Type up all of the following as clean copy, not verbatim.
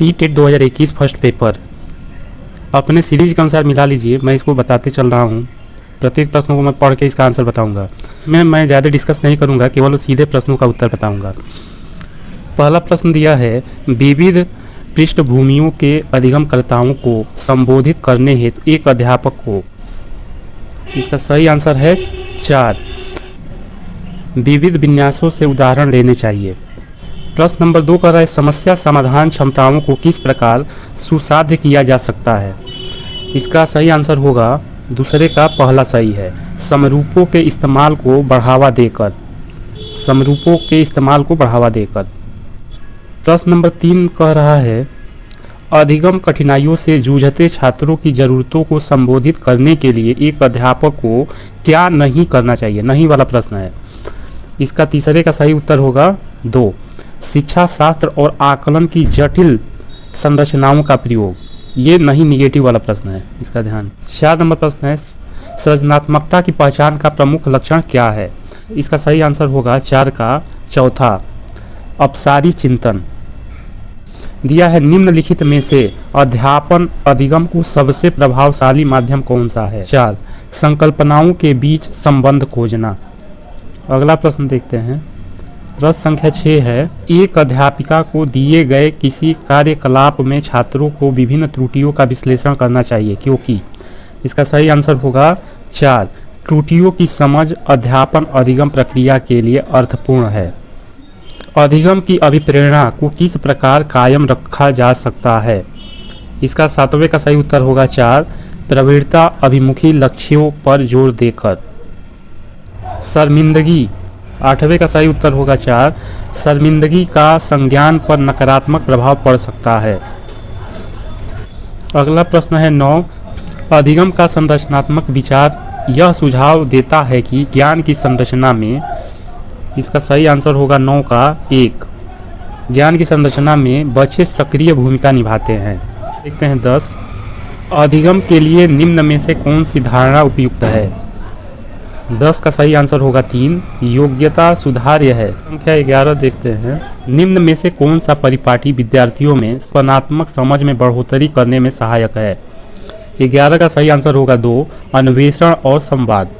CTET 2021 first paper अपने series के अनुसार मिला लीजिए। मैं इसको बताते चल रहा हूँ, प्रत्येक प्रश्नों को मैं पढ़ के इसका आंसर बताऊंगा। मैं ज़्यादा डिस्कस नहीं करूंगा, केवल सीधे प्रश्नों का उत्तर बताऊंगा। पहला प्रश्न दिया है, विविध पृष्ठभूमियों के अधिगमकर्ताओं को संबोधित करने हेतु एक अध्यापक को। इसका सही आंसर है 4। विविध विन्यासों से उदाहरण लेने चाहिए। प्रश्न नंबर 2 कर रहा है, समस्या समाधान क्षमताओं को किस प्रकार सुसाध्य किया जा सकता है। इसका सही आंसर होगा दूसरे का पहला सही है, समरूपों के इस्तेमाल को बढ़ावा देकर। समरूपों के इस्तेमाल को बढ़ावा देकर। प्रश्न नंबर 3 कह रहा है, अधिगम कठिनाइयों से जूझते छात्रों की ज़रूरतों को संबोधित करने के लिए एक अध्यापक को क्या नहीं करना चाहिए। नहीं वाला प्रश्न है। इसका तीसरे का सही उत्तर होगा 2, शिक्षा शास्त्र और आकलन की जटिल संरचनाओं का प्रयोग। ये नहीं, निगेटिव वाला प्रश्न है, इसका ध्यान। 4 नंबर प्रश्न है, सृजनात्मकता की पहचान का प्रमुख लक्षण क्या है। इसका सही आंसर होगा 4 का चौथा, अपसारी चिंतन। दिया है, निम्नलिखित में से अध्यापन अधिगम को सबसे प्रभावशाली माध्यम कौन सा है। 4, संकल्पनाओं के बीच संबंध खोजना। अगला प्रश्न देखते हैं। प्रश्न संख्या 6 है, एक अध्यापिका को दिए गए किसी कार्यकलाप में छात्रों को विभिन्न त्रुटियों का विश्लेषण करना चाहिए, क्योंकि। इसका सही आंसर होगा 4, त्रुटियों की समझ अध्यापन अधिगम प्रक्रिया के लिए अर्थपूर्ण है। अधिगम की अभिप्रेरणा को किस प्रकार कायम रखा जा सकता है। इसका 7वें का सही उत्तर होगा 4, प्रवृत्ता अभिमुखी लक्ष्यों पर जोर देकर। शर्मिंदगी। 8वें का सही उत्तर होगा 4, शर्मिंदगी का संज्ञान पर नकारात्मक प्रभाव पड़ सकता है। अगला प्रश्न है 9, अधिगम का संरचनात्मक विचार यह सुझाव देता है कि ज्ञान की संरचना में। इसका सही आंसर होगा 9 का 1, ज्ञान की संरचना में बच्चे सक्रिय भूमिका निभाते हैं। देखते हैं 10, अधिगम के लिए निम्न में से कौन सी धारणा उपयुक्त है। 10 का सही आंसर होगा 3, योग्यता सुधार्य है। संख्या 11 देखते हैं, निम्न में से कौन सा परिपाटी विद्यार्थियों में स्पनात्मक समझ में बढ़ोतरी करने में सहायक है। 11 का सही आंसर होगा 2, अन्वेषण और संवाद।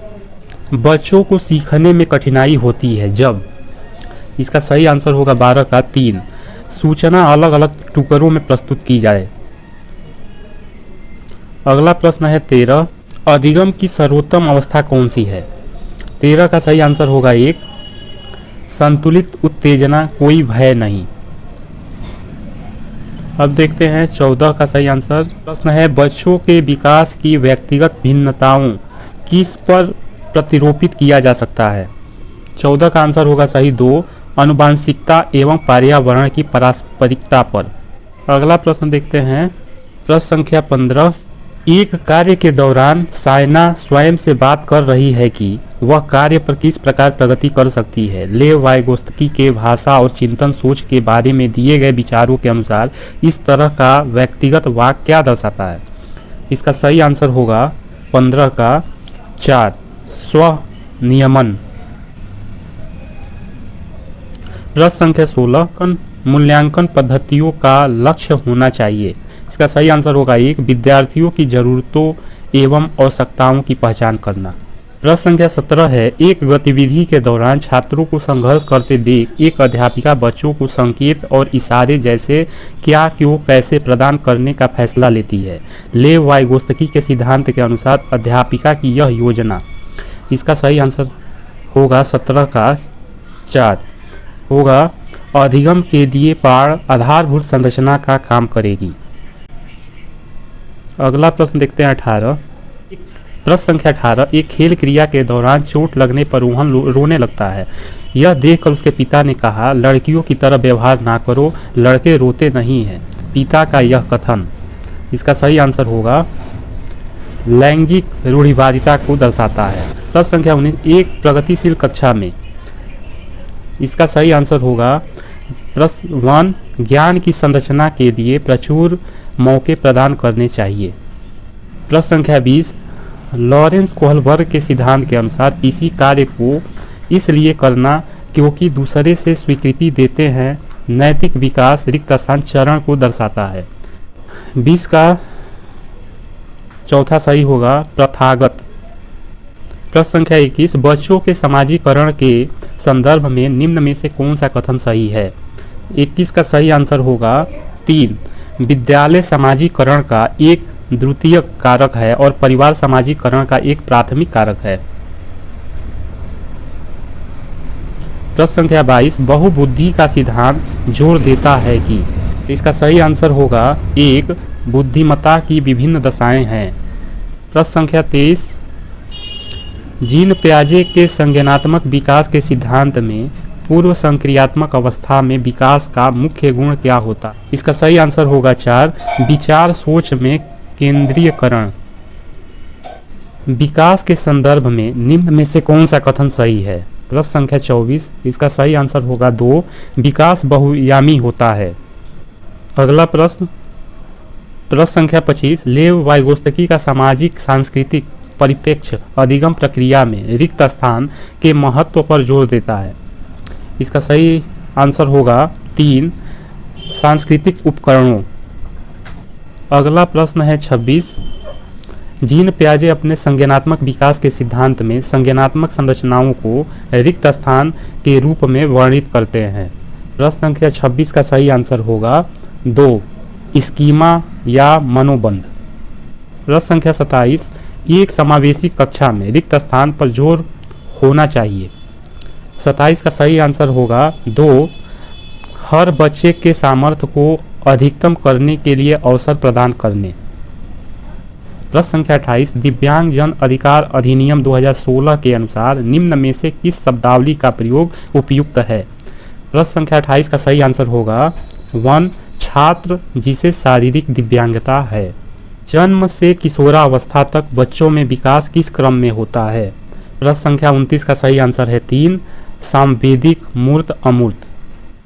बच्चों को सीखने में कठिनाई होती है जब। इसका सही आंसर होगा 12 का 3, सूचना अलग अलग टुकड़ों में प्रस्तुत की जाए। अगला प्रश्न है 13, अधिगम की सर्वोत्तम अवस्था कौन सी है। 13 का सही आंसर होगा 1, संतुलित उत्तेजना, कोई भय नहीं। अब देखते हैं 14 का सही आंसर। प्रश्न है, बच्चों के विकास की व्यक्तिगत भिन्नताओं किस पर प्रतिरोपित किया जा सकता है। 14 का आंसर होगा सही 2, आनुवांशिकता एवं पर्यावरण की पारस्परिकता पर। अगला प्रश्न देखते हैं। प्रश्न संख्या 15, एक कार्य के दौरान सायना स्वयं से बात कर रही है कि वह कार्य पर किस प्रकार प्रगति कर सकती है। लेव वाइगोत्स्की के भाषा और चिंतन सोच के बारे में दिए गए विचारों के अनुसार इस तरह का व्यक्तिगत वाक्य क्या दर्शाता है। इसका सही आंसर होगा 15 का 4, स्व नियमन। प्रश्न संख्या 16, मूल्यांकन पद्धतियों का लक्ष्य होना चाहिए। इसका सही आंसर होगा 1, विद्यार्थियों की जरूरतों एवं आवश्यकताओं की पहचान करना। प्रश्न संख्या 17 है, एक गतिविधि के दौरान छात्रों को संघर्ष करते देख एक अध्यापिका बच्चों को संकेत और इशारे जैसे क्या, क्यों, कैसे प्रदान करने का फैसला लेती है। लेव वाइगोत्स्की के सिद्धांत के अनुसार अध्यापिका की यह योजना। इसका सही आंसर होगा 17 का 4, होगा अधिगम के लिए पाठ आधारभूत संरचना का काम करेगी। अगला प्रश्न देखते हैं 18। प्रश्न संख्या 18, एक खेल क्रिया के दौरान चोट लगने पर रोहन रोने लगता है। यह देखकर उसके पिता ने कहा, लड़कियों की तरह व्यवहार ना करो, लड़के रोते नहीं हैं। पिता का यह कथन। इसका सही आंसर होगा लैंगिक रूढ़िवादिता को दर्शाता है। प्रश्न संख्या 19, एक प्रगतिशील कक्षा में। इसका सही आंसर होगा प्रश्न 1, ज्ञान की संरचना के लिए प्रचुर मौके प्रदान करने चाहिए। प्रश्न संख्या 20, लॉरेंस कोहलबर्ग के सिद्धांत के अनुसार किसी कार्य को इसलिए करना क्योंकि दूसरे से स्वीकृति देते हैं नैतिक विकास रिक्त स्थान चरण को दर्शाता है। 20 का चौथा सही होगा प्रथागत। प्रश्न संख्या 21 बच्चों के समाजीकरण के संदर्भ में निम्न में से कौन सा कथन सही है? 21 का सही आंसर होगा 3। विद्यालय समाजीकरण का एक द्वितीयक कारक है और परिवार समाजीकरण का एक प्राथमिक कारक है। प्रश्न संख्या 22 बहुबुद्धि का सिद्धांत जोर देता है कि, इसका सही आंसर होगा 1। बुद्धिमत्ता की विभिन्न दशाएं हैं। प्रश्न संख्या 23 जीन पियाजे के संज्ञानात्मक विकास के सिद्धांत में पूर्व संक्रियात्मक अवस्था में विकास का मुख्य गुण क्या होता? इसका सही आंसर होगा 4। विचार सोच में केंद्रीयकरण। विकास के संदर्भ में निम्न में से कौन सा कथन सही है? प्रश्न संख्या 24 इसका सही आंसर होगा 2। विकास बहुयामी होता है। अगला प्रश्न संख्या 25 लेव वाइगोत्स्की का सामाजिक सांस्कृतिक परिप्रेक्ष्य अधिगम प्रक्रिया में रिक्त स्थान के महत्व पर जोर देता है। इसका सही आंसर होगा 3। सांस्कृतिक उपकरणों। अगला प्रश्न है 26 जीन पियाजे अपने संज्ञानात्मक विकास के सिद्धांत में संज्ञानात्मक संरचनाओं को रिक्त स्थान के रूप में वर्णित करते हैं। प्रश्न संख्या 26 का सही आंसर होगा 2। स्कीमा या मनोबंध। प्रश्न संख्या 27 एक समावेशी कक्षा में रिक्त स्थान पर जोर होना चाहिए। 27 का सही आंसर होगा 2। हर बच्चे के सामर्थ्य को अधिकतम करने के लिए अवसर प्रदान करने। प्रश्न संख्या 28 दिव्यांग जन अधिकार अधिनियम 2016 के अनुसार निम्न में से किस शब्दावली का प्रयोग उपयुक्त है? प्रश्न संख्या 28 का सही आंसर होगा 1। छात्र जिसे शारीरिक दिव्यांगता है। जन्म से किशोरावस्था तक बच्चों में विकास किस क्रम में होता है? प्रश्न संख्या 29 का सही आंसर है 3। सांवेदिक मूर्त अमूर्त।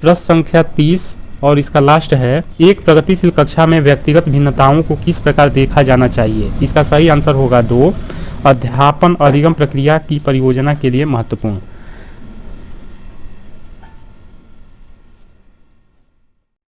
प्रश्न संख्या 30 और इसका लास्ट है एक प्रगतिशील कक्षा में व्यक्तिगत भिन्नताओं को किस प्रकार देखा जाना चाहिए? इसका सही आंसर होगा 2। अध्यापन अधिगम प्रक्रिया की परियोजना के लिए महत्वपूर्ण।